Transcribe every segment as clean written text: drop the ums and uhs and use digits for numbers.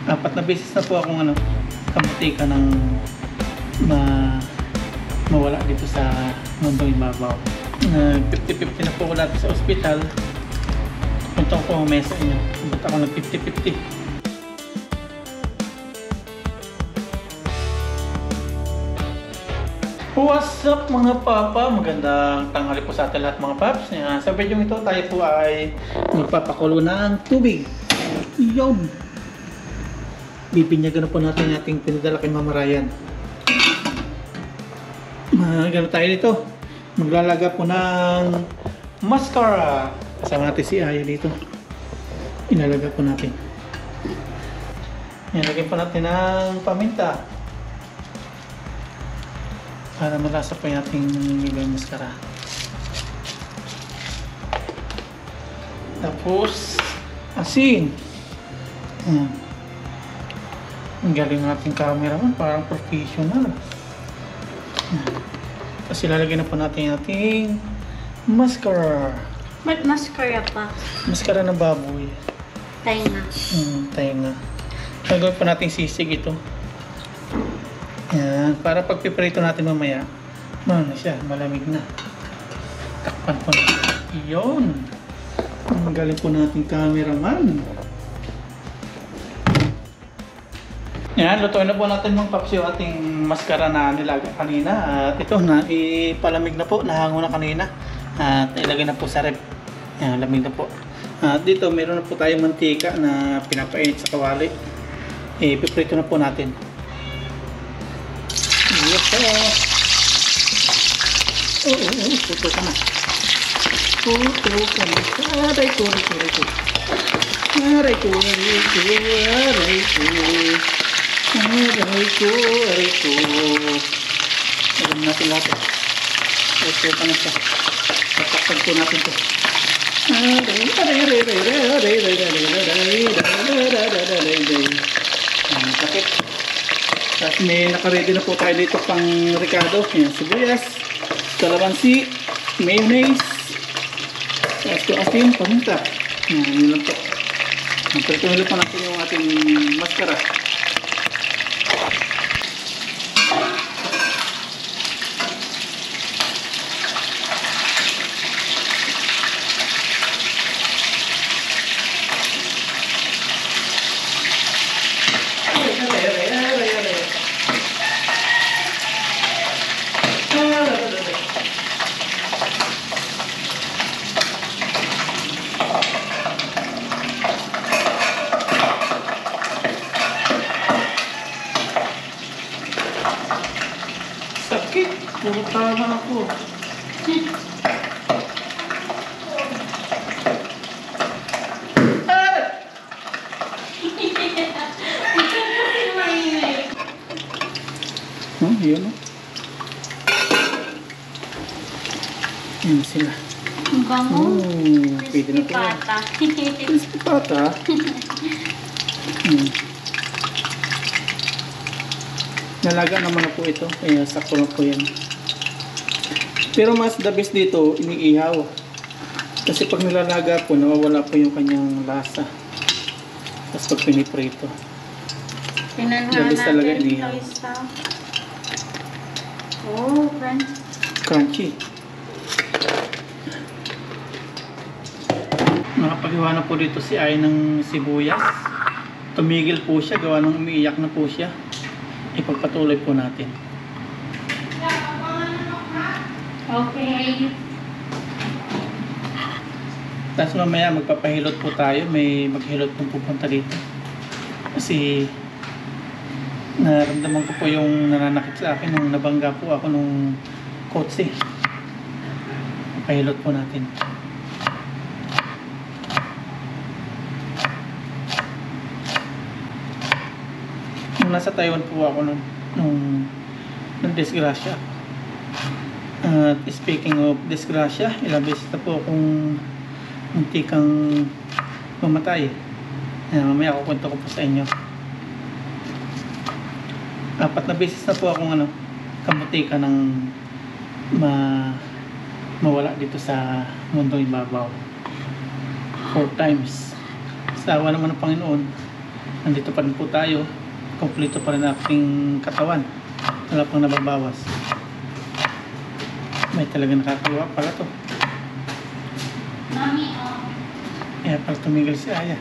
Apat na beses na po akong kamutika ng mawala dito sa mundong ibabaw. 50-50 na po ako lahat sa ospital. Punta ko po mamaya sa inyo. Ba't ako ng 50-50? What's up mga papa? Magandang tanghali po sa atin lahat mga paps. Sa video ito tayo po ay magpapakulo ng tubig. Yun! Bibinyagan na po natin ating pinadala kay Mama Ryan. Magano tayo dito? Maglalaga po ng mascara. Kasama natin si Ayo dito. Inalaga po natin. Lagyan po natin ng paminta. Para malasa pa yung ating ibang mascara. Tapos, asin. Ayan. Ang galing ng ating cameraman, parang professional. Ayan. Tapos ilalagay na po natin yung ating mascara. Ba't mascara pa? Mascara ng baboy. Tainga. Tainga. Gagawin po natin sisig ito. Yan, para pag piprito natin mamaya, ano siya, malamig na. Takpan po natin. Iyon. Ang galing po natin cameraman. Yan, lutuin na po natin mga paps yung ating mascara na nilaga kanina. At ito na, ipalamig na po, nahango na kanina. At ilagay na po sa rep. Yan, lamig na po. At dito, meron na po tayong mantika na pinapainit sa kawali. Piprito na po natin. Yes, puto ka na. Puto ka na. Aray ko. Aray ko. Alam natin lahat. Puto ka na siya. Tatakpan po natin ito. Takip. Tapos may naka-ready na po tayo dito pang ricado. Yan, sibuyas, kalamansi, mayonnaise, tapos yung asin, paminta. Yun lang po. Magpatuloy pa natin yung ating mascara. Sakit! Puro tama ako. Yun o. Yan sila. Ang bango. Pwede na Crispy pata. Crispy pata. Nalaga naman na po ito, kaya sakto na po yan. Pero mas the best dito, iniihaw. Kasi pag nilalaga po, nawawala po yung kanyang lasa. Tapos pag piniprito. Pinanhan talaga natin inihaw. isa. Oh, Crunchy. Nakapagawa na po dito si Ay ng sibuyas. Tumigil po siya, gawa ng umiiyak na po siya. Ipagpatuloy po natin. Okay. Tapos mamaya magpapahilot po tayo. May maghilot pong pupunta dito. Kasi naramdaman ko po yung nananakit sa akin nung nabangga po ako nung kotse. Pahilot po natin. Nung nasa Taiwan po ako nung disgrasya. At speaking of disgrasya, ilang beses na po akong muntikang mamatay. Mamaya kukwento ko po sa inyo. 4 na beses na po akong kamutika ng mawala dito sa mundong ibabaw. 4 times. Sa awa naman ng Panginoon, nandito pa rin po tayo. Kompleto pa rin ating katawan. Wala pang nababawas. May talaga nakakatuwa pala to. Mami, oh. Kaya pala tumigil si Aya.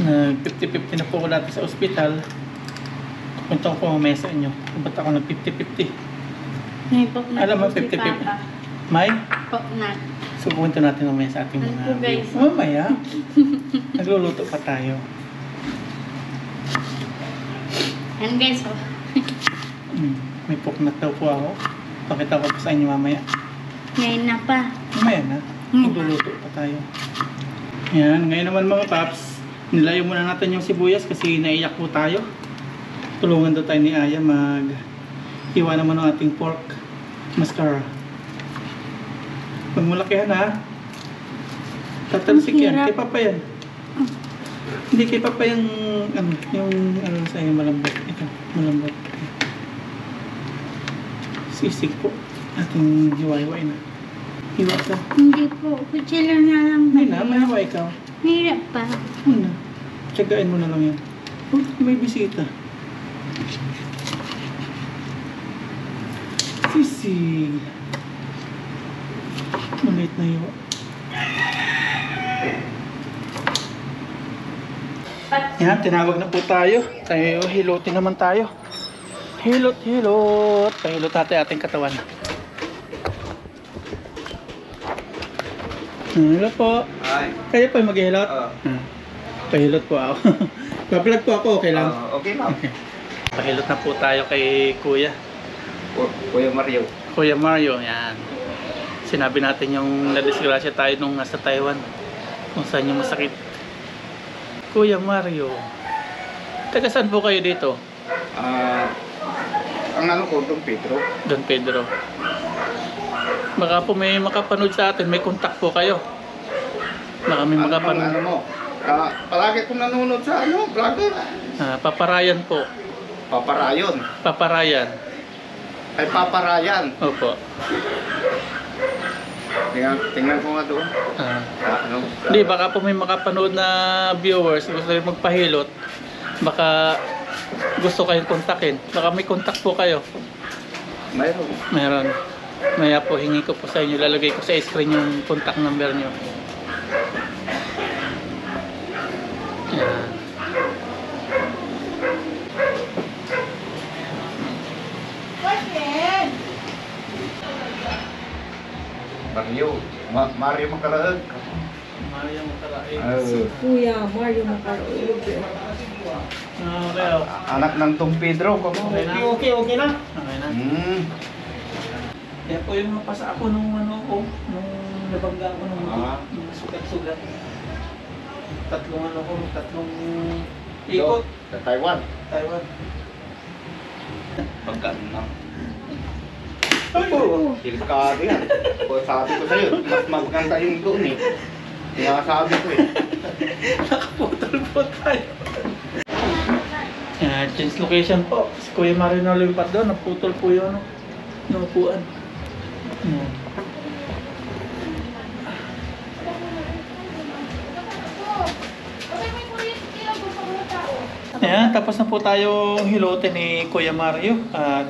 Nag 50-50 na po ako dati sa ospital. Punta ko mamaya sa inyo. Ba't ako nag 50-50? May poknat Alam mo, po si 50-50. Papa. May? Poknat. So pupunta natin mamaya sa ating Ano po, mga guys? mamaya. Nagluluto pa tayo. Yan guys, oh. May poknat daw po ako. Pakita ko pa sa inyo mamaya. Ngayon na pa. Mamaya na. Nagluluto pa tayo. Yan. Ngayon naman mga paps, nilayo muna natin yung sibuyas kasi naiyak po tayo. Tulungan daw tayo ni Aya hiwa naman ng ating pork mascara. Pag malakihan ha, tatalsik yan. Ang hirap. Kay Papa yan. Hindi kay Papa yung sa'yo malambot. Ito, malambot. Sisig po. Ating hiwa-hiwain na. Hiwa ka. Hindi po. Kutsilo na lang. Hindi na, mahiwa ikaw. Hirap pa. Una. Tsagain mo na lang yan. Oh, may bisita. Sisig. Maliit na hiwa. Yan, tinawag na po tayo. Hilutin naman tayo. Hilot. Pahilot natin ating katawan. Hello po. Hi. Kayo po yung maghihilot? Pahilot po ako. Bablog po ako, okay lang? Okay lang. Okay. Pahilot na po tayo kay Kuya. Kuya Mario. Kuya Mario, yan. Sinabi natin yung nadisgrasya tayo nung nasa Taiwan. Kung saan yung masakit. Kuya Mario. Taga saan po kayo dito? Ang ano ko, Don Pedro. Don Pedro. Baka po may makapanood sa atin, may contact po kayo. Baka may makapanood. Ano mo? Palagi kong nanonood sa vlogger. Paparayan po. Paparayon. Paparayan. Ay, Paparayan. Opo. Tingnan ko nga doon. Hindi, baka po may makapanood na viewers, gusto rin magpahilot. Baka gusto kayong kontakin. Baka may contact po kayo. Mayroon. Meron. Maya po, hingi ko po sa inyo. Lalagay ko sa screen yung contact number nyo. Yan. Mario Macaraag. Maria Matarae. Kuya Mario Macaraog. Okay, Anak ng Don Pedro. Okay na. Okay na. Okay na. Hmm. Kaya po yung napasa ako nung nung nabangga ako nung sugat-sugat. Tatlong ikot. Sa Taiwan. Taiwan. Pagkaan na. Delikado yan. Sabi ko sa'yo, mas maganda yung doon eh. Kaya sabi ko eh. Nakaputol po tayo. Change location po. Si Kuya Mario na lumipat doon. Naputol po yung upuan. Ayan, tapos na po tayo hilotin ni Kuya Mario. At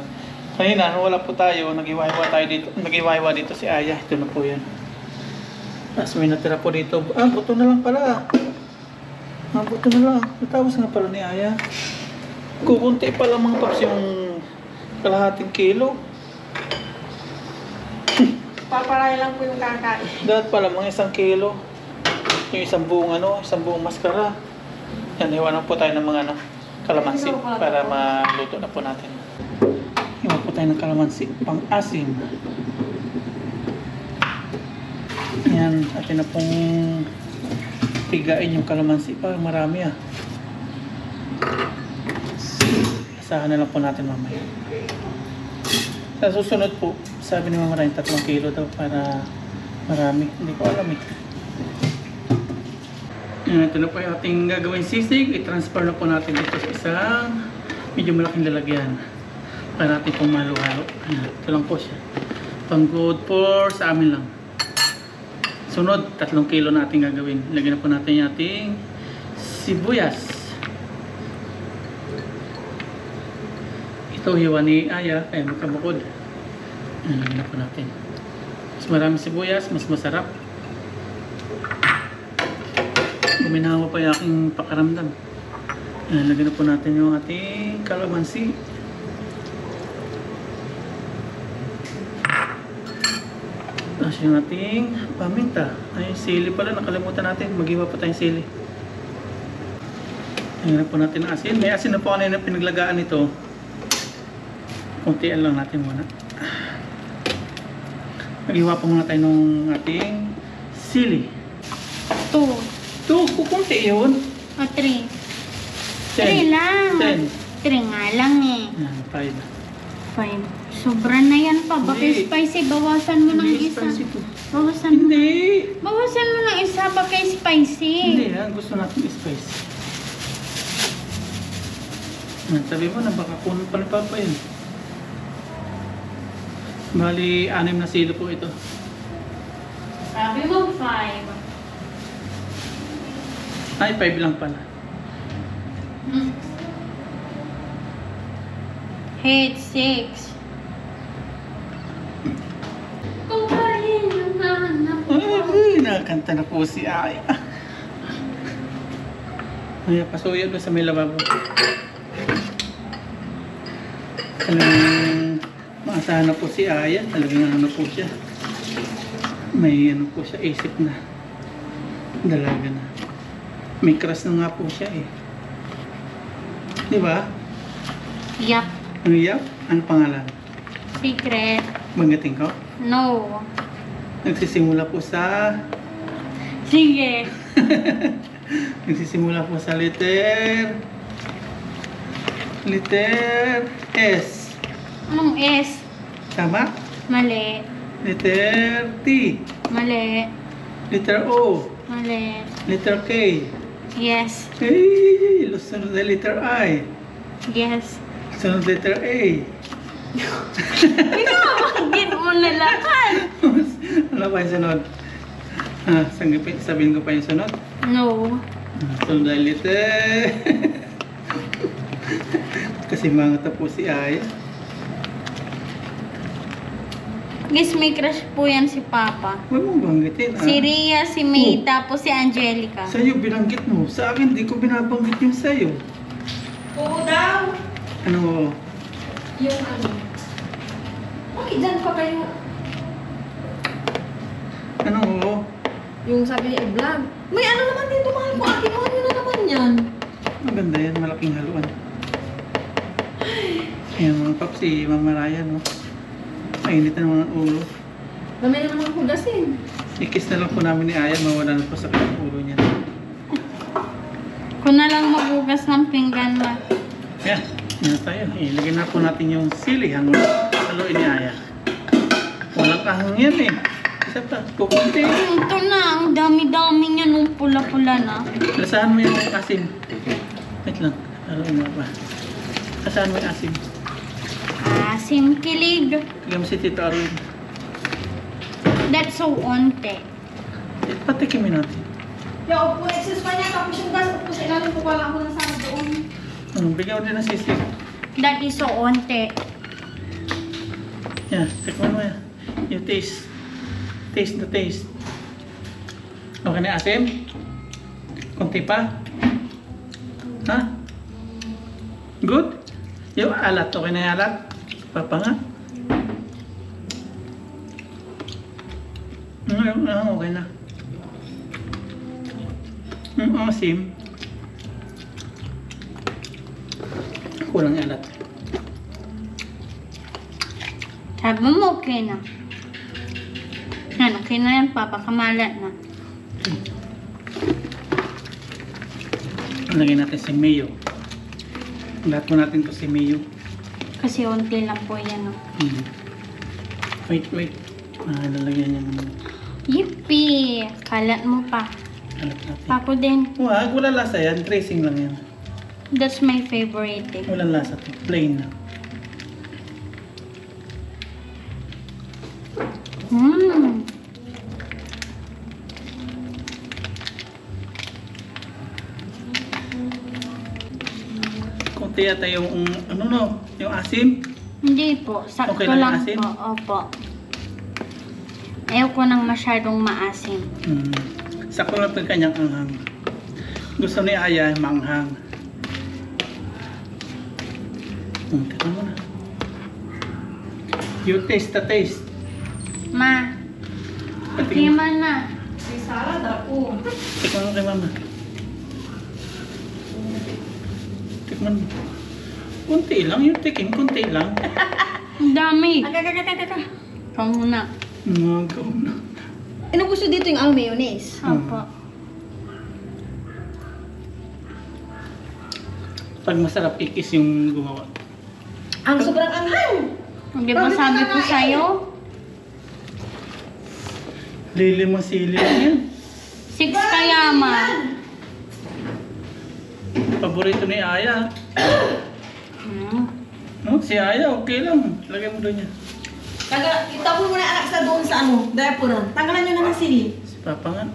kanina, wala po tayo. Nag-iwahiwa dito si Aya. Ito na po yan. Tapos may natira po dito. Buto na lang pala. Buto na lang. Natapos nga pala ni Aya. Kukunti pa lang mga paps yung kalahating kilo. Paparay lang po yung kakain. Dapat pala mga 1 kilo. Yung isang buong maskara. Yan, iwanan po tayo ng mga kalamansi para maluto na po natin. Iwan po tayo ng kalamansi, pang-asim. Yan, atin na pong pigain yung kalamansi para marami Asahan na lang po natin mamaya. Sa susunod po, sabi ni Mama Ryan, 3 kilo daw para marami. Hindi ko alam eh. Ito na po yung ating gagawin sisig. I-transfer na po natin dito sa isang medyo malaking lalagyan para natin pong mahalo-halo. Ito lang po siya. Pang good for sa amin lang. Sunod, 3 kilo na ating gagawin. Lagyan na po natin yung ating sibuyas. Ito, hiwa ni Aya, kaya magkabukod. Lagyan na po natin. Mas maraming sibuyas, mas masarap. Guminawa pa yung aking pakaramdam. Lagyan na po natin yung ating kalamansi. Tapos yung ating paminta. Ay, sili pala. Nakalimutan natin. Mag-iwa pa tayong sili. Lagyan na po natin ang asin. May asin na po kanina pinaglagaan nito. Kuntian lang natin muna. Mag-iwa pa muna tayo ng ating sili. 2 Ito, kukunti yun. o 3. 10. 3 lang. 10. 3 nga lang eh. Yan, 5. 5. Sobra na yan pa. Baka Hindi. spicy. Bawasan mo ng Hindi, isa. spicy to. Bawasan mo. Hindi. Bawasan mo ng isa. Baka spicy. Hindi ha, gusto natin spice. Sabi mo na baka kunin pa ni Papa yun. Bali, 6 na silo po ito. Sabi mo 5. Ay, 5 lang pala. Hit 6. Kumain naman ako. Ay, nakakanta na po si Aya. Ay, pasuyo doon sa may lababo. Talagang maasahan na po si Aya. Talagang ano po siya. May ano po siya, isip na. Dalaga na. May crush na nga po siya eh. Di ba? Yup. Ano yap? Ano pangalan? Secret. Banggating ko? No. Nagsisimula po sa... Sige. Nagsisimula po sa letter S. Anong S? Tama? Mali. Letter T. Mali. Letter O. Mali. Letter K. Yes. Hey! Sunod na letter I. Yes. Sunod letter A. Pinamagin mo na lahat. Ano pa yung sunod? Sabihin ko pa yung sunod? No. Sunod na letter. Kasi mga tapo si Aya. Guys, may crush po yan si Papa. Huwag mong banggitin. Si Rhea, si May, Oh. tapos si Angelica. Sa'yo, binanggit mo. Sa akin, di ko binabanggit yung sa'yo. Oo daw. Ano? Yung ano. Okay, dyan pa kayo. Ano? Yung sabi ni vlog. May ano naman dito, mahal ko. Akin mo, ano na naman yan? Maganda yan. Malaking haluan. Ayan mga papsi, Mama Ryan, no? Mainit na naman ang ulo. Dami na naman hugasin. I-kiss na lang po namin ni Aya, mawala na po sa kanyang ulo niya. Kung na lang magugas ng pinggan na. Yan, yan tayo. Ilagay na po natin yung sili hanggang haluin ni Aya. Walang kahang yan eh. Isa pa, kukunti. Ito na, ang dami-dami niya nung pula-pula na. Lasahan mo yung asin. Wait lang, haluin mo pa. Lasahan mo yung asin. Asim kilig. Tignan mo si Tito Arwin. That's so onte. Patikimin natin. Yo, upo, excuse pa niya. Tapos yung gas, upo sa ilalim ko pala ako ng sana doon. Bigyan ko din ng sisig. That is so onte. Yan, tikman mo yan. Yung taste. Taste the taste. Okay na asim? Kunti pa? Ha? Good? Yung alat, okay na yung alat? Papa nga. Okay na. Asim. Kulang yung alat. Sabi mo okay na. Yan, okay na yan, Papa. Kamalat na. Lagyan natin si mayo. Lahat mo natin to si mayo. Kasi onti lang po yan. No? Wait. Lalagyan niya naman. Yippee! Kalat mo pa. Alat natin. Ako din. Wag, wala lasa yan. Dressing lang yan. That's my favorite. Eh. Walang lasa to. Plain lang. konti ata yung ano no, yung asim. Hindi po, sakto Okay lang yung lang asim? po. Opo. Ayoko nang masyadong maasim. Sakto lang yung kanyang anghang. Gusto ni Aya manghang. Tignan mo na. You taste the taste. Ma, Patingin. tingnan na. May salad ako. Tikman mo kay mama. Tikman mo. Kunti lang yung tikim, kunti lang. Ang dami. Agagagagagaga. Ikaw muna. Magaw na. Ano gusto dito yung ang mayonnaise? Opo. Pag masarap ikis yung gumawa. Ang sobrang anghang. Di ba sabi ko sa'yo? Lili mo sili lang yan. 6 kaya, ma. Paborito ni Aya. No? Si Aya, okay lang. Lagay mo doon yan. Itapon mo na anak sa doon sa ano, diaperan. Tanggalan nyo na ng sili. Si Papa nga.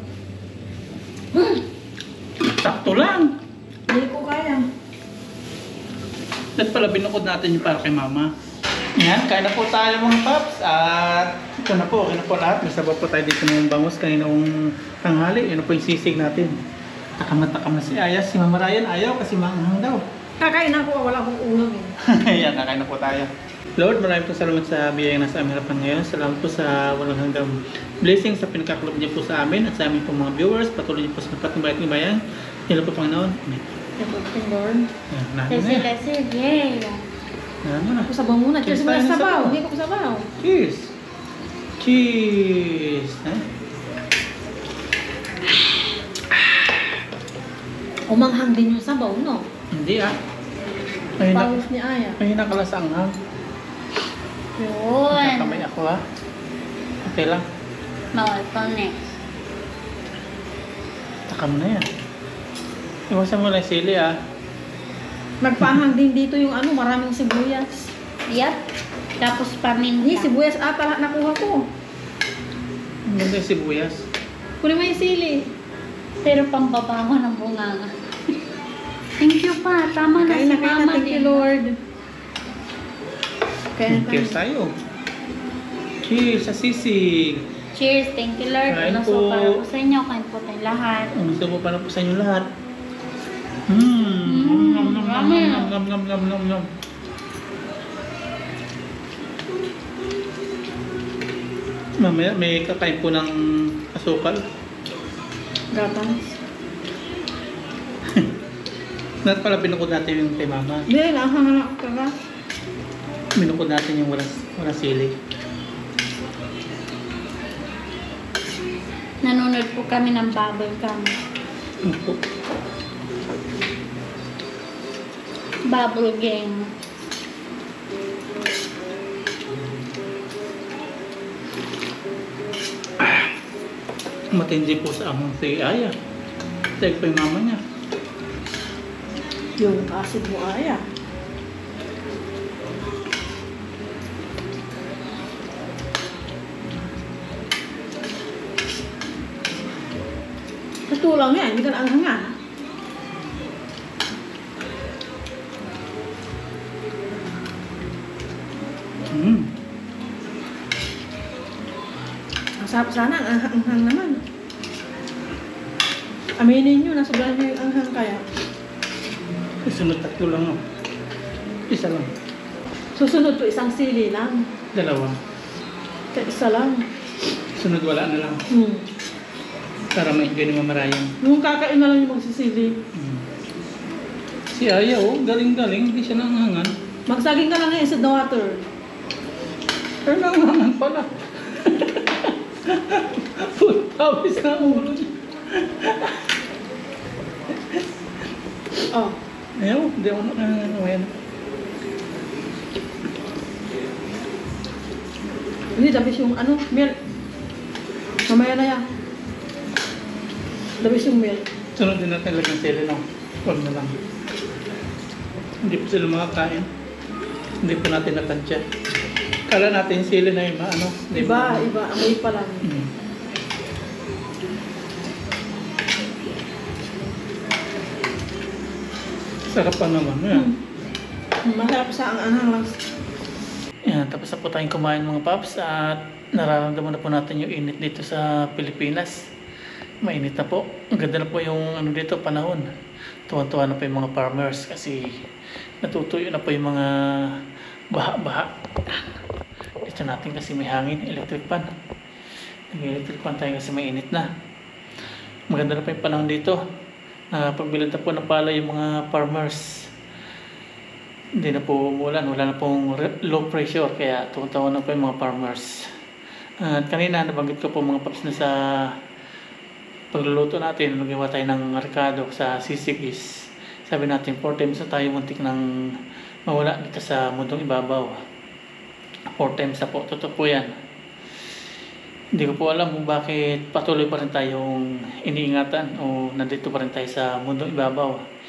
Sakto lang. Hindi ko kaya. At pala binukod natin yung para kay Mama. Yan, kain na po tayo mga paps. At ito na po, okay na po lahat. May sabaw po tayo dito ng bangus kaninang tanghali. Yan na po yung sisig natin. Takam na si Aya. Si Mama Ryan ayaw kasi manghang daw. Kakain ako, wala akong ulam eh. Yan, kakain na po tayo. Lord, maraming po salamat sa biyaya na sa aming harapan ngayon. Salamat po sa walang hanggang blessing sa pinagkakaloob niyo po sa amin at sa aming po mga viewers. Patuloy niyo po sa patnubayat ng bayan. Yan lang po, Panginoon. Amen. Thank Lord. Yan, namin na yan. Kasi, yay. Namin na. Ako sabaw muna. Cheers Cheers muna tayo sa ng sabaw. sabaw. Hindi ko sabaw. Cheers! Cheers! Eh? Umanghang din yung sabaw, no? Hindi ah. Mahina, Pawis ni Aya. mahina ka lang sa anghang. Yun. Kakamay ako ah. Okay lang. Bawal pa next. Takam na yan. Iwasan mo lang yung sili ah. Nagpahang din dito yung ano, maraming sibuyas. Yup. Tapos paminta. Hindi, sibuyas ata lahat nakuha ko. Ang ganda yung sibuyas. Kunin mo yung sili. Pero pang babango ng bunganga. Thank you pa. Tama na Kain si na, kain na. Mama Thank you, din. Lord. Kain na Cheers tayo. Cheers sa sisig. Cheers. Thank you, Lord. Kain Ano po. so para po sa inyo. Kain po tayo lahat. Ang gusto ko para po sa inyo lahat. Marami. Nom. Mamaya may kakain po ng asukal. Gatans. Lahat pala binukod natin yung kay Mama. Hindi, nakahanga ka ka. Binukod natin yung walang sili. Nanonood po kami ng bubble gum. Ano po? Bubble game. Matindi po sa among si Aya. Tag pa yung mama niya. Yung acid mo, Aya. Ito lang yan, hindi ka na anghanga. Ang sarap sana, ang anghang naman. Aminin nyo, nasobrahan nyo yung anghang kaya. Sunod tatlo lang no. Isa lang. Susunod to isang sili lang. Dalawa. Kaya isa lang. Sunod wala na lang. Para may ni Mama Ryan. Yung kakain na lang yung magsisili. Si Aya oh, galing-galing. Hindi siya nanghangan. Magsaging ka lang ngayon sa the water. Pero nanghangan pala. Pawis na ulo niya. Oh. Ayaw, hindi ako nanghangan. Hindi, dabis yung ano, milk. Mamaya na yan. Dabis yung milk. Sunod din natin lang ng sili no. Huwag na lang. Hindi po sila makakain. Hindi po natin natansya. Kala natin yung sili na yung ano. Iba, amoy pa lang. Sarap pa naman. Yan. Masarap sa ang anghang lang. Yan, tapos na po tayong kumain mga paps at nararamdaman na po natin yung init dito sa Pilipinas. Mainit na po. Ang ganda na po yung ano dito, panahon. Tuwan-tuwa na po yung mga farmers kasi natutuyo na po yung mga baha-baha. Dito natin kasi may hangin, electric fan. Nag-electric fan tayo kasi mainit na. Maganda na po yung panahon dito. Pagbilad na po ng pala yung mga farmers. Hindi na po umulan, wala na pong low pressure kaya tuwan-tuwa na po yung mga farmers. At kanina nabanggit ko po mga paps na sa pagluluto natin, nagawa tayo ng rekado sa sisigis. Sabi natin 4 times na tayo muntik ng mawala dito sa mundong ibabaw. 4 times na po, totoo po yan. Hindi ko po alam kung bakit patuloy pa rin tayong iniingatan o nandito pa rin tayo sa mundong ibabaw.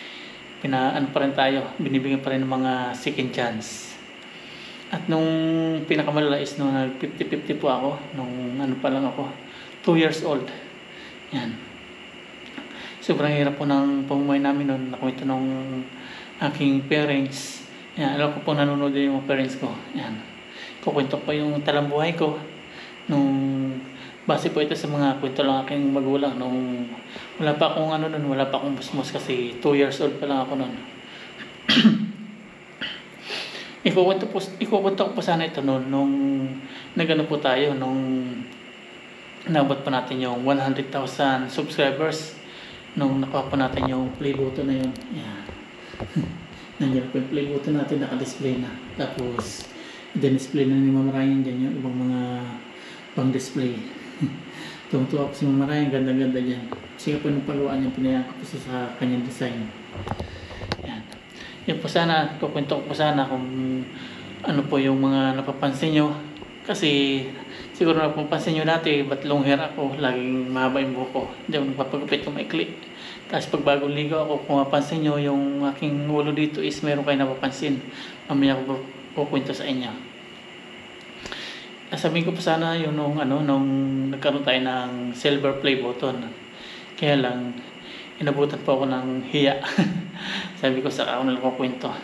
Ano pa rin tayo, binibigyan pa rin ng mga second chance. At nung pinakamalala is nung 50-50 po ako, nung ano pa lang ako, 2 years old. Yan. Sobrang hirap po ng pamumuhay namin noon. Nakwento nung aking parents. Yan, alam ko po nanonood din yung parents ko. Yan. Kukwento po yung talambuhay ko. Nung base po ito sa mga kwento lang aking magulang nung wala pa akong ano nun, wala pa akong musmus kasi 2 years old pa lang ako nun. Ikukwento ko po sana ito noon nung nagano po tayo nung nabot pa natin yung 100,000 subscribers nung nakuha pa natin yung play button na yun. Yan. Nandiyan po yung play button natin, naka-display na. Tapos din-display na ni Mama Ryan dyan yung ibang mga pang-display. Tuwang-tuwa po si Mama Ryan, ganda-ganda dyan. Sige po nung pagawa niya, pinayaan ko po sa kanyang design. Yan. Yan po sana, kukwento ko po sana kung ano po yung mga napapansin nyo. Kasi siguro napapansin nyo dati, ba't long hair ako, laging mahaba yung buhok ko. Hindi ako nagpapagupit yung maikli. Tapos pag bagong ligo ako, kung mapansin nyo, yung aking ulo dito is meron kayo napapansin. Mamaya ko kukwento sa inyo. Sabihin ko pa sana yung nung nagkaroon tayo ng silver play button. Kaya lang, inabutan po ako ng hiya. Sabi ko sa ako nalang kukwento.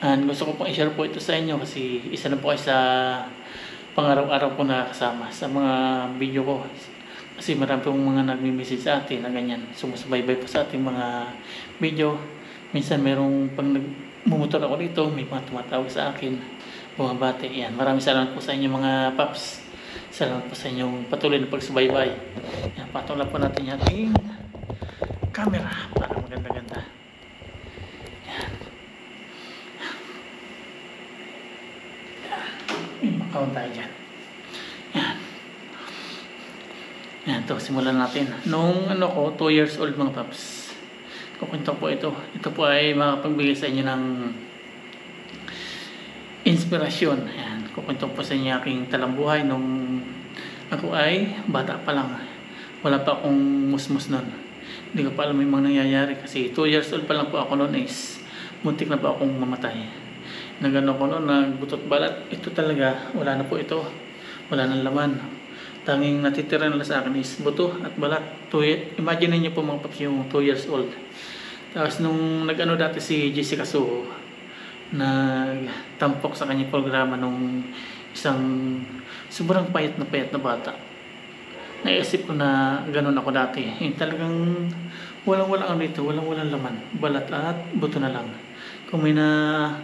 And gusto ko pong i-share po ito sa inyo kasi isa na po kayo sa pang-araw-araw ko nakakasama sa mga video ko. Kasi marami pong mga nagmi-message sa atin na ganyan. Sumusubaybay po sa ating mga video. Minsan merong pag nagmumotor ako dito, may mga tumatawag sa akin. Bumabati. Yan. Maraming salamat po sa inyo mga paps. Salamat po sa inyong patuloy na pagsubaybay. Yan. Patuloy po natin yung ating camera para maganda-ganda. Yan. May makawang tayo dyan. Yan. Yan. Ito, simulan natin. Nung 2 years old mga paps. Kukwento po ito. Ito po ay makapagbigay sa inyo ng inspirasyon. Ayan, kukwento po sa inyo aking talambuhay nung ako ay bata pa lang. Wala pa akong musmus nun. Hindi ko pa alam yung mga nangyayari kasi 2 years old pa lang po ako noon is muntik na pa akong mamatay. Nagano ko noon, nagbutot balat. Ito talaga, wala na po ito. Wala nang laman. Tanging natitira na sa akin is buto at balat. Imagine niyo po mga paps yung 2 years old. Tapos nung nagano dati si Jessica Soho, nagtampok sa kanyang programa nung isang sobrang payat na bata. Naisip ko na ganun ako dati. Yung talagang walang dito, walang laman. Balat at buto na lang. Kung may na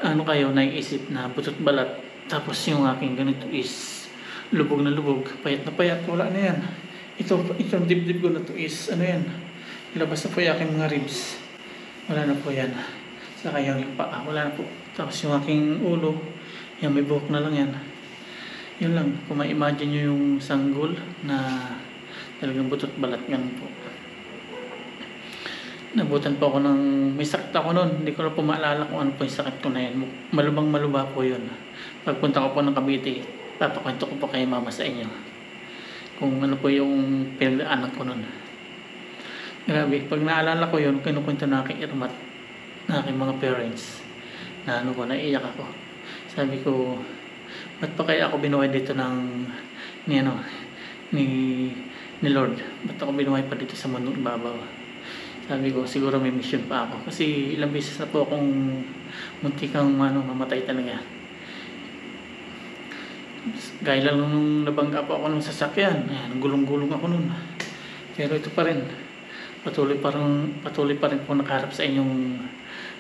kayo naiisip na butot balat, tapos yung aking ganito is lubog na lubog, payat na payat, wala na yan. Itong dibdib ko na to is yan, labas na po yung aking mga ribs. Wala na po yan. Saka yung paa, wala na po. Tapos yung aking ulo, yan may buhok na lang yan. Yun lang, kung ma-imagine nyo yung sanggol na talagang butot balat yan po. Nabutan po ako ng, may sakit ako noon. Hindi ko na po maalala kung ano po yung sakit ko na yan. Malubang maluba po yun. Pagpunta ko po ng Cavite, papakwento ko po kay mama sa inyo kung ano po yung pinagdaanan ko noon. Grabe, pag naalala ko yun, kinukwento na aking irmat na aking mga parents na naiiyak ako. Sabi ko, ba't pa kaya ako binuhay dito ni Lord? Ba't ako binuhay pa dito sa mundong ibabaw? Sabi ko, siguro may mission pa ako. Kasi ilang beses na po akong muntikang mamatay talaga. Gaya lang nung nabangga po ako ng sasakyan. Ayan, gulong-gulong ako nun. Pero ito pa rin. Patuloy pa rin po nakaharap sa inyong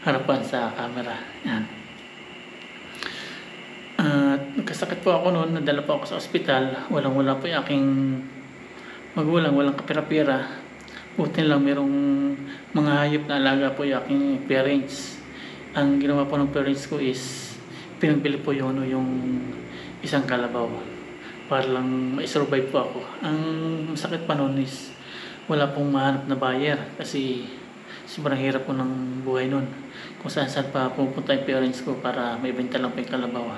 harapan sa camera. Ayan. At nagkasakit po ako noon. Nadala po ako sa ospital. Walang-wala po yung aking magulang. Walang kapira-pira. Buti lang merong mga hayop na alaga po yung aking parents. Ang ginawa po ng parents ko is pinagbili po yung isang kalabaw para lang ma-survive po ako. Ang masakit pa noon is wala pong mahanap na buyer kasi sobrang hirap po ng buhay noon. Kung saan pa pupunta yung parents ko para maibenta lang po yung kalabaw.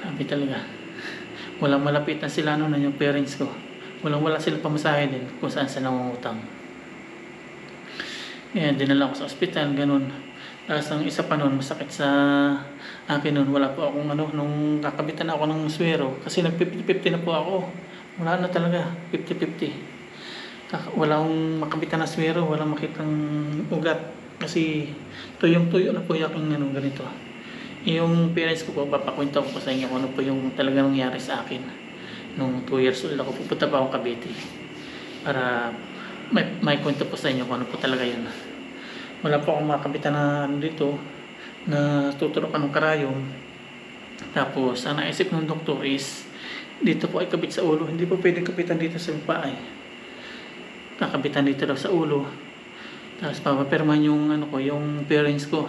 Grabe talaga. Walang malapit na sila noon yung parents ko. Wala silang pamasahe din kung saan sila nangungutang. Ayan, dinala ko sa ospital, ganun. Tapos ang isa pa nun, masakit sa akin nun, wala po akong nung kakabitan ako ng swero, kasi nag-50-50 na po ako. Wala na talaga, 50-50. Wala akong makabitan na swero, wala makitang ugat. Kasi tuyong-tuyo na po yung aking ganito. Yung parents ko po, papakwento ko sa inyo kung ano po yung talaga nangyari sa akin. Nung 2 years old ako, pupunta pa akong Cavite para may kwento po sa inyo kung ano po talaga yun. Wala po akong makabitan na dito na tuturukan ng karayom. Tapos ang naisip ng doktor is dito po ay kabit sa ulo, hindi po pwedeng kapitan dito sa paa eh. Kakabitan dito daw sa ulo. Tapos papapirmahan yung yung parents ko.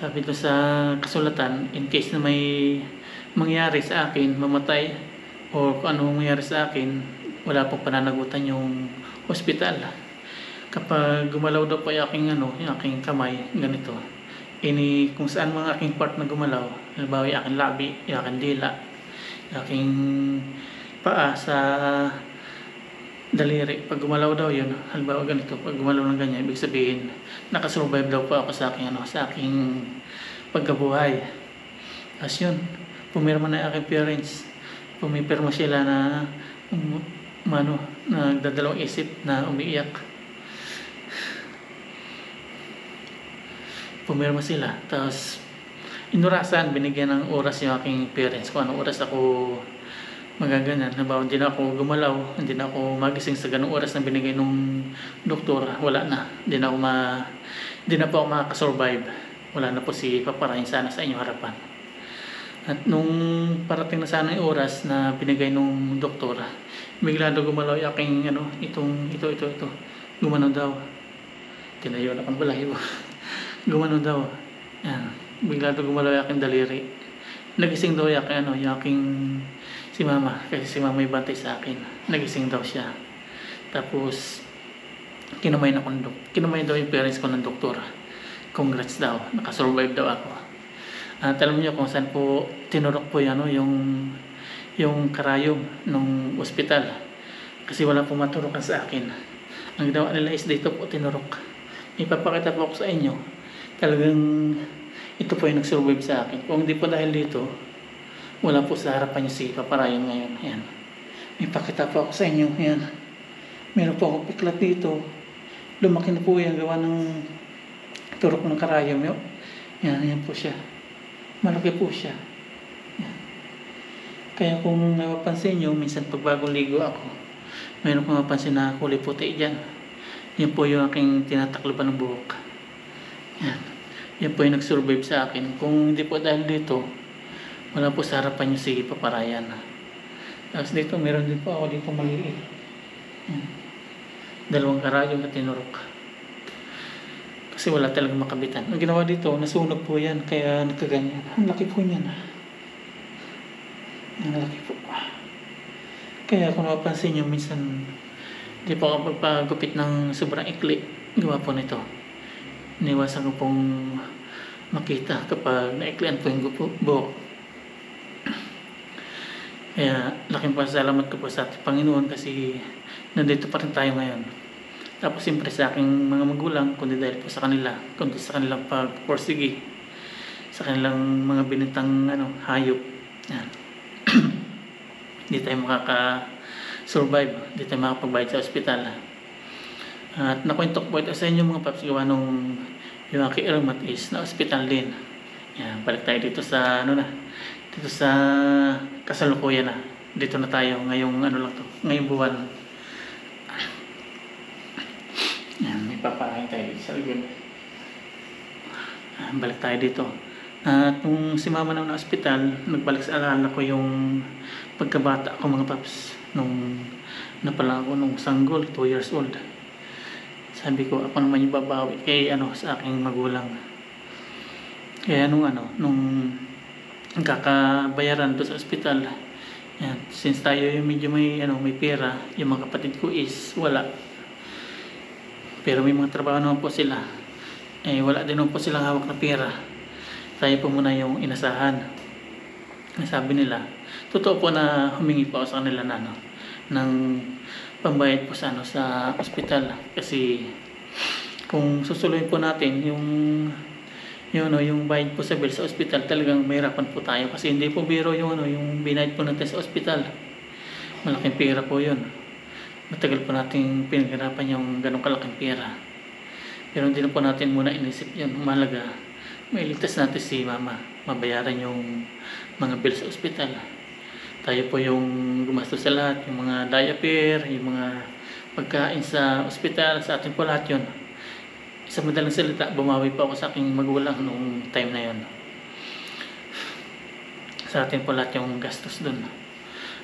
Sabi doon sa kasulatan, in case na may mangyari sa akin, mamatay o kung ano mangyari sa akin, wala pong pananagutan yung hospital. Kapag gumalaw daw po yung aking kamay, ganito. Kung saan mga aking part na gumalaw, halimbawa yung aking labi, yung aking dila, yung aking paa sa daliri. Pag gumalaw daw yun, halimbawa ganito, pag gumalaw ng ganyan, ibig sabihin, nakasurvive daw po ako sa aking pagkabuhay. As yun, pumirma na yung aking parents. Pumipirma sila na nagdadalawang isip na umiiyak. Pumirma sila. Tapos inurasan, binigyan ng oras yung aking parents kung anong oras ako magaganyan. Halimbawa, hindi na ako gumalaw, hindi na ako magising sa ganung oras na binigay nung doktor. Wala na. Hindi na po ako makakasurvive. Wala na po si Papa Ryan sana sa inyong harapan. At nung parating na sana yung oras na binigay nung doktor, bigla daw gumalaw yung aking ito. Gumano daw. Tinayo na kang balahibo. Gumano daw. Yan. Bigla daw gumalaw yung aking daliri. Nagising daw yung aking si mama. Kasi si mama may bantay sa akin. Nagising daw siya. Tapos, kinamay daw yung parents ko ng doktor. Congrats daw. Nakasurvive daw ako. At alam niyo kung saan po tinurok po yung karayom ng ospital. Kasi wala po maturukan sa akin. Ang ginawa nila is dito po tinurok. Ipapakita po ako sa inyo. Talagang ito po yung nag-survive sa akin. Kung hindi po dahil dito, wala po sa harapan niyo si Papa Ryan ngayon. Ayan. Ipakita po ako sa inyo. Ayan. Meron po akong piklat dito. Lumaki na po yan. Gawa ng turok ng karayom. Ayan po siya. Malaki po siya. Yan. Kaya kung napapansin nyo, minsan pag bagong ligo ako, mayroon kong mapansin na kulay puti dyan. Yan po yung aking tinatakloban ng buhok. Yan. Yan po yung nag-survive sa akin. Kung hindi po dahil dito, wala po sa harapan nyo si Papa Ryan. Tapos dito, meron din po ako dito maliit. Yan. 2 karayom na tinurok. Kasi wala talagang makabitan. Ang ginawa dito, nasunog po yan, kaya nagkaganyan. Ang laki po niyan. Ang laki po. Kaya kung napapansin nyo, minsan di po ako pagpagupit ng sobrang ikli. Gawa po nito. Iniwasan ko pong makita kapag naiklian po yung buhok. Kaya laking pasalamat ko po sa Panginoon kasi nandito pa rin tayo ngayon. Tapos siyempre sa aking mga magulang, kundi dahil po sa kanila, kundi sa kanilang pagporsige, sa kanilang mga binitang hayop. Yan. Hindi tayo makaka-survive, hindi tayo makapagbayad sa ospital. At nakwento ko po ito sa inyo mga paps, gawa nung yung aking irmat is na ospital din. Yan, balik tayo dito sa dito sa kasalukuyan na. Dito na tayo ngayong ngayong buwan. Yan, may papakain tayo dito sa likod. Balik tayo dito. At nung si mama na ospital, nagbalik sa alala ko yung pagkabata ko mga paps. Nung napala ako nung sanggol, 2 years old. Sabi ko, ako naman yung babawi sa aking magulang. Kaya nung kakabayaran doon sa ospital, yan, since tayo yung medyo may pera, yung mga kapatid ko is wala. Pero may mga trabaho naman po sila. Wala din naman po silang hawak na pera. Tayo po muna yung inasahan. Sabi nila, totoo po na humingi po ako sa kanila ng pambayad po sa ospital, kasi kung susuluhin po natin yung bayad po sa bill sa ospital, talagang mahirapan po tayo, kasi hindi po biro yung binayad po natin sa ospital. Malaking pera po yun. Matagal po nating pinaghirapan yung ganong kalaking pera, pero hindi na po natin muna inisip yun. Mahalaga mailigtas natin si mama, mabayaran yung mga bill sa ospital. Tayo po yung gumastos sa lahat, yung mga diaper, yung mga pagkain sa ospital, sa atin po lahat yun. Sa madalang salita, bumawi po ako sa aking magulang nung time na yun. Sa atin po lahat yung gastos dun.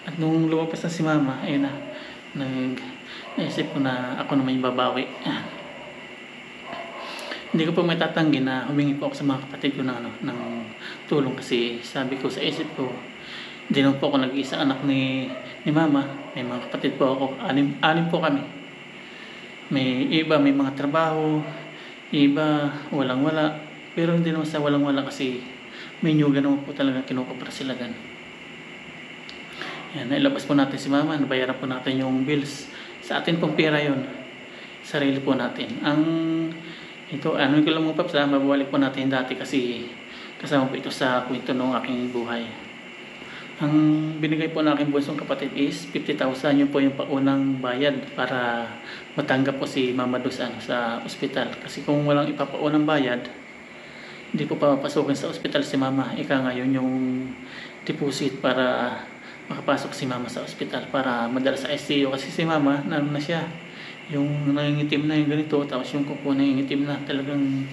At nung lumabas na si mama, ayun na, naisip ko na ako naman yung babawi. Hindi ko po may tatanggi na humingi po ako sa mga kapatid ko ng tulong, kasi sabi ko sa isip ko, hindi naman po ako nag-iisang anak ni mama. May mga kapatid po ako, anim po kami. May iba may mga trabaho, iba walang-wala. Pero hindi naman sa walang-wala, kasi may nyuga naman po talaga kinukupra sila gan. Yan, nailabas po natin si mama, nabayaran po natin yung bills. Sa atin pong pera yun, sarili po natin. Ito, ko lang mga paps, mababalik po natin dati, kasi kasama po ito sa kwento ng aking buhay. Ang binigay po ng aking bunsong kapatid is 50,000. Yun po yung paunang bayad para matanggap po si mama doon sa ospital. Kasi kung walang ipapaunang bayad, hindi po papapasukin sa ospital si mama. Ika ngayon yung deposit para makapasok si mama sa ospital, para madala sa ICU. Kasi si mama, na siya, yung nangingitim na yung ganito, tapos yung kuko nangingitim na, talagang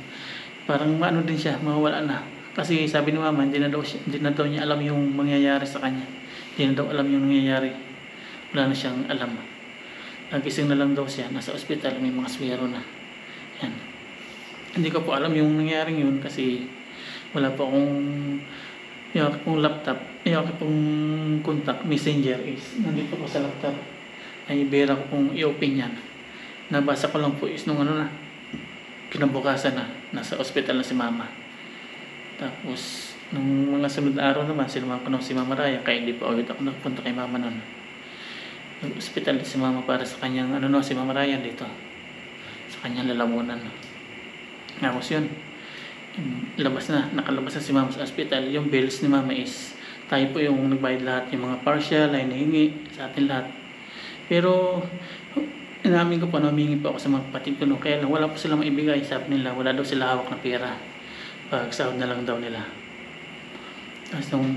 parang din siya, mawala na. Kasi sabi ni mama, hindi na daw niya alam yung mangyayari sa kanya. Hindi na daw alam yung nangyayari. Wala na siyang alam. Nagising na lang daw siya, nasa ospital, may mga swero na. Yan. Hindi ko po alam yung nangyaring yun, kasi wala po akong laptop. Yung akong contact messenger is nandito po sa laptop. Ay ibera ko pong i-open yan. Nabasa ko lang po is nung kinabukasan na, nasa ospital na si mama. Tapos, nung mga sunod na araw naman, sinuman ko si Mama Raya, kaya hindi pa ulit ako nagpunta kay Mama nun. Nag-hospital si Mama para sa kanyang, si Mama Raya dito. Sa kanyang lalamunan. Tapos yun, nakalabas na si Mama sa hospital. Yung bills ni Mama is, tayo po yung nagbayad lahat, yung mga partial, ay nahingi sa atin lahat. Pero, inamin ko po, humingi po ako sa mga kapatid ko, kaya lang wala po silang maibigay. Sabi nila, wala daw sila hawak na pera. Pagsahod na lang daw nila. Tapos nung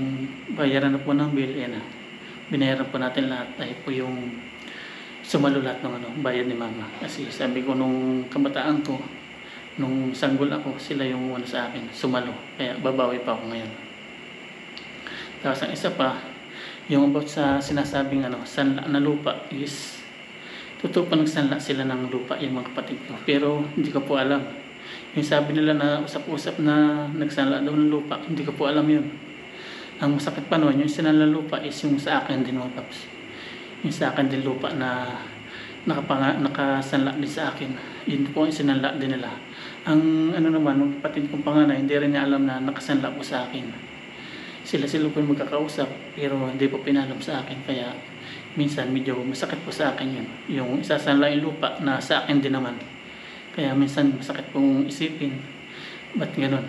bayaran na po ng bill, binayaran po natin lahat. Ay po yung sumalo lahat ng bayad ni mama. Kasi sabi ko nung kabataan ko, nung sanggol ako, sila yung sa akin, sumalo. Kaya babawi pa ako ngayon. Tapos ang isa pa, yung about sa sinasabing sanla na lupa is, totoo pa nagsanla sila ng lupa yung mga kapatid ko. Pero hindi ko po alam. Yung sabi nila na usap-usap na nagsanla daw ng lupa, hindi ko po alam yun. Ang masakit pa noon, yung sinanla lupa is yung sa akin din mga paps. Yung sa akin din lupa na nakasanla din sa akin. Yun po yung sinanla din nila. Ang naman, yung kapatid kong panganay, hindi rin niya alam na nakasanla po sa akin. Sila po yung magkakausap, pero hindi po pinalam sa akin. Kaya minsan medyo masakit po sa akin yun. Yung isasanla yung lupa na sa akin din naman. Kaya minsan masakit pong isipin. Ba't ganun?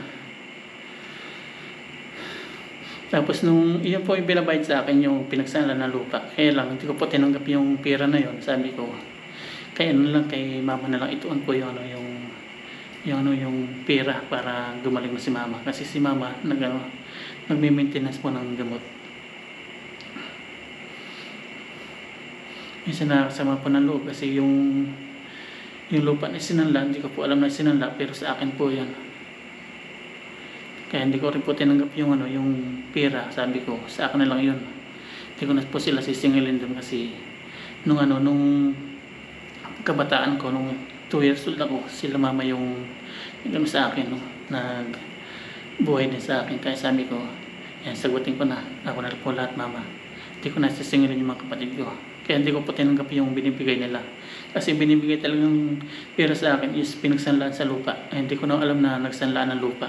Tapos nung iyon po yung binabayad sa akin, yung pinagsanla na lupa. Kaya lang, hindi ko po tinanggap yung pera na yun. Sabi ko, kay ano lang, kay mama na lang ituon po yung yung pera para gumaling na si mama. Kasi si mama nagme-maintenance po ng gamot. Minsan nakakasama po ng loob kasi yung lupa na sinanla, hindi ko po alam na sinanla, pero sa akin po yan. Kaya hindi ko rin po tinanggap yung pera. Sabi ko, sa akin na lang yun. Hindi ko na po sila sisingilin doon kasi nung kabataan ko, nung 2 years old ako, sila mama yung sa akin, nagbuhay din sa akin. Kaya sabi ko, yan, sagutin ko na. Ako na po lahat, mama. Hindi ko na sisingilin yung mga kapatid ko. Kaya hindi ko po tinanggap yung binibigay nila. Kasi binibigay talagang pera sa akin is pinagsanlaan sa lupa. Hindi ko na alam na nagsanlaan ng lupa.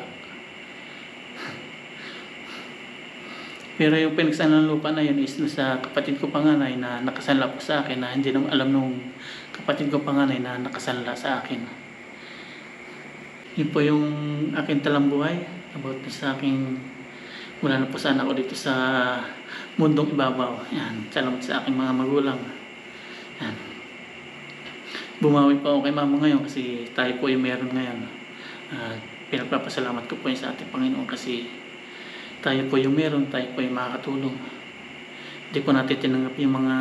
Pero yung pinagsanlaan ng lupa na yun is sa kapatid ko panganay na nakasanla po sa akin, na hindi naman alam nung kapatid ko panganay na nakasanla sa akin. Yun po yung aking talambuhay about sa aking, wala na po sana ako dito sa mundong ibabaw. Yan, salamat sa aking mga magulang. Yan. Bumawi pa ako kay mama ngayon kasi tayo po yung meron ngayon. Pinagpapasalamat ko po yun sa ating Panginoon kasi tayo po yung meron, tayo po yung makakatulong. Hindi po natin tinanggap yung mga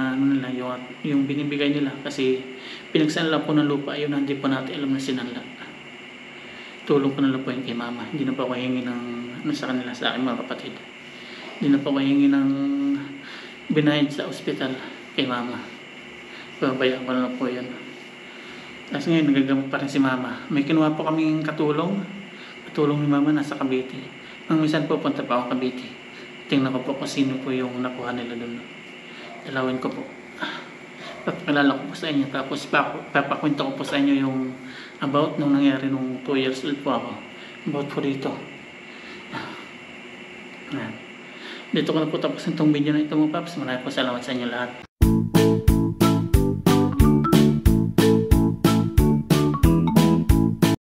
yung binibigay nila kasi pinagsanla po ng lupa, yun hindi po natin alam na sinanla. Tulong ko na lang po yun kay mama. Hindi na po ako hingi ng sa kanila, sa aking mga kapatid. Hindi na po ako hingi ng binayad sa ospital kay mama. Pabayaan ko na lang po yun. Kasi ngayon nagagamot pa rin si mama. May kinuha po kaming katulong ni mama nasa Cavite. Nang minsan po punta pa ako Cavite. Tingnan ko po kung sino po yung nakuha nila doon. Dalawin ko po. Papakilala ko po sa inyo. Tapos papakwento ko po sa inyo yung about nung nangyari nung 2 years old po ako. About po dito. Dito ko na po tapos itong video na ito mo, Paps. Maraming po salamat sa inyo lahat.